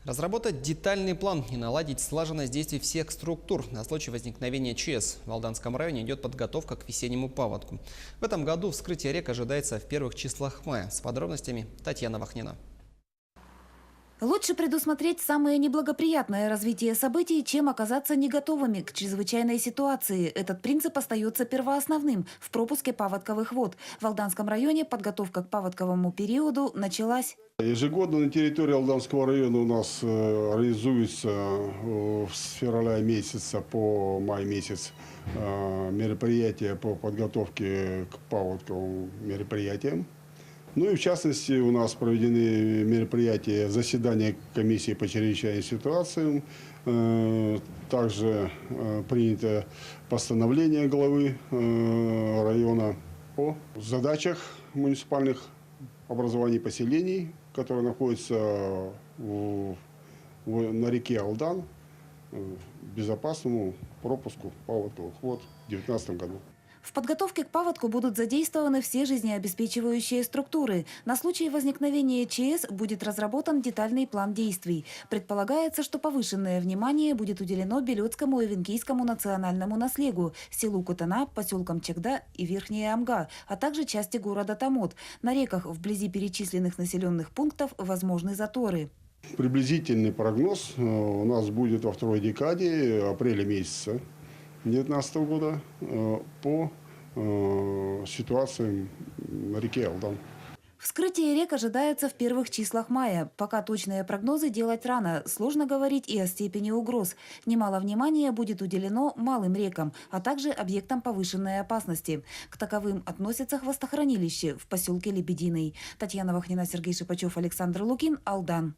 Разработать детальный план и наладить слаженность действий всех структур на случай возникновения ЧС. В Алданском районе идет подготовка к весеннему паводку. В этом году вскрытие рек ожидается в первых числах мая. С подробностями Татьяна Вахнина. Лучше предусмотреть самое неблагоприятное развитие событий, чем оказаться не готовыми к чрезвычайной ситуации. Этот принцип остается первоосновным в пропуске паводковых вод. В Алданском районе подготовка к паводковому периоду началась. Ежегодно на территории Алданского района у нас реализуется с февраля месяца по май месяц мероприятия по подготовке к паводковым мероприятиям. Ну и в частности у нас проведены мероприятия заседания комиссии по чрезвычайным ситуациям. Также принято постановление главы района о задачах муниципальных образований поселений, которые находятся на реке Алдан, безопасному пропуску паводковых вод в 2019 году. В подготовке к паводку будут задействованы все жизнеобеспечивающие структуры. На случай возникновения ЧС будет разработан детальный план действий. Предполагается, что повышенное внимание будет уделено Белецкому и Венкийскому национальному наследию, селу Кутана, поселкам Чегда и Верхняя Амга, а также части города Томот. На реках вблизи перечисленных населенных пунктов возможны заторы. Приблизительный прогноз у нас будет во второй декаде апреля месяца 2019 года по ситуации на реке Алдан. Вскрытие рек ожидается в первых числах мая. Пока точные прогнозы делать рано. Сложно говорить и о степени угроз. Немало внимания будет уделено малым рекам, а также объектам повышенной опасности. К таковым относятся хвостохранилище в поселке Лебединый. Татьяна Вахнина, Сергей Шипачев, Александр Лукин, Алдан.